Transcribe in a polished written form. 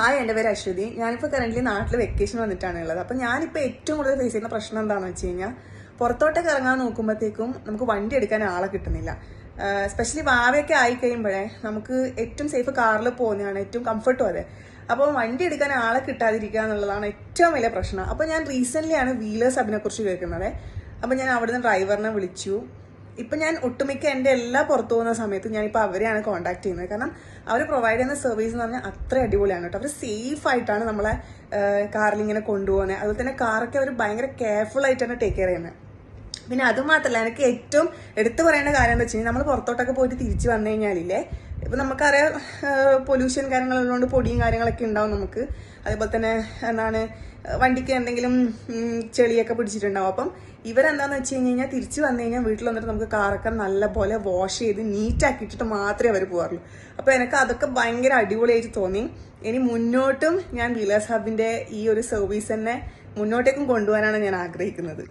Hi, എൻ്റെ പേര് അശ്വതി. ഞാനിപ്പോൾ കറന്റ് നാട്ടിൽ വെക്കേഷൻ വന്നിട്ടാണ് ഉള്ളത്. അപ്പം ഞാനിപ്പോൾ ഏറ്റവും കൂടുതൽ ഫേസ് ചെയ്യുന്ന പ്രശ്നം എന്താണെന്ന് വെച്ച് കഴിഞ്ഞാൽ, പുറത്തോട്ടൊക്കെ ഇറങ്ങാൻ നോക്കുമ്പോഴത്തേക്കും നമുക്ക് വണ്ടി എടുക്കാൻ ആളെ കിട്ടുന്നില്ല. എസ്പെഷ്യലി വാവയൊക്കെ ആയിക്കഴിയുമ്പോഴേ നമുക്ക് ഏറ്റവും സേഫ് കാറിൽ പോകുന്നതാണ്, ഏറ്റവും കംഫർട്ടും അതെ. അപ്പോൾ വണ്ടി എടുക്കാൻ ആളെ കിട്ടാതിരിക്കുക എന്നുള്ളതാണ് ഏറ്റവും വലിയ പ്രശ്നം. അപ്പോൾ ഞാൻ റീസെൻ്റ്ലി ആണ് വീലേഴ്സ് അതിനെക്കുറിച്ച് കേൾക്കുന്നത്. അപ്പോൾ ഞാൻ അവിടുന്ന് ഡ്രൈവറിനെ വിളിച്ചു. ഇപ്പം ഞാൻ ഒട്ടുമിക്ക എൻ്റെ എല്ലാ പുറത്തു പോകുന്ന സമയത്ത് ഞാനിപ്പോൾ അവരെയാണ് കോൺടാക്ട് ചെയ്യുന്നത്. കാരണം അവർ പ്രൊവൈഡ് ചെയ്യുന്ന സർവീസ് എന്ന് പറഞ്ഞാൽ അത്ര അടിപൊളിയാണ് കേട്ടോ. അവർ സേഫ് ആയിട്ടാണ് നമ്മളെ കാറിൽ ഇങ്ങനെ കൊണ്ടുപോകുന്നത്. അതുപോലെ തന്നെ കാറൊക്കെ അവർ ഭയങ്കര കെയർഫുൾ ആയിട്ടാണ് ടേക്ക് കെയർ ചെയ്യുന്നത്. പിന്നെ അതുമാത്രമല്ല, എനിക്ക് ഏറ്റവും എടുത്തു പറയേണ്ട കാര്യം എന്താ വെച്ച് കഴിഞ്ഞാൽ, നമ്മൾ പുറത്തോട്ടൊക്കെ പോയിട്ട് തിരിച്ച് വന്നു കഴിഞ്ഞാലില്ലേ, ഇപ്പം നമുക്കറിയാം പൊല്യൂഷൻ കാര്യങ്ങളുള്ളതുകൊണ്ട് പൊടിയും കാര്യങ്ങളൊക്കെ ഉണ്ടാവും നമുക്ക്. അതേപോലെ തന്നെ എന്താണ് വണ്ടിക്ക് എന്തെങ്കിലും ചെളിയൊക്കെ പിടിച്ചിട്ടുണ്ടാവും. അപ്പം ഇവരെന്താന്ന് വെച്ച് കഴിഞ്ഞാൽ തിരിച്ച് വന്നു കഴിഞ്ഞാൽ വീട്ടിൽ വന്നിട്ട് നമുക്ക് കാറൊക്കെ നല്ലപോലെ വാഷ് ചെയ്ത് നീറ്റാക്കിയിട്ടിട്ട് മാത്രമേ അവർ പോകാറുള്ളൂ. അപ്പോൾ എനിക്ക് അതൊക്കെ ഭയങ്കര അടിപൊളിയായിട്ട് തോന്നി. ഇനി മുന്നോട്ടും ഞാൻ വീലേഴ്സ് ഹബിൻ്റെ ഈ ഒരു സർവീസ് തന്നെ മുന്നോട്ടേക്കും കൊണ്ടുപോകാനാണ് ഞാൻ ആഗ്രഹിക്കുന്നത്.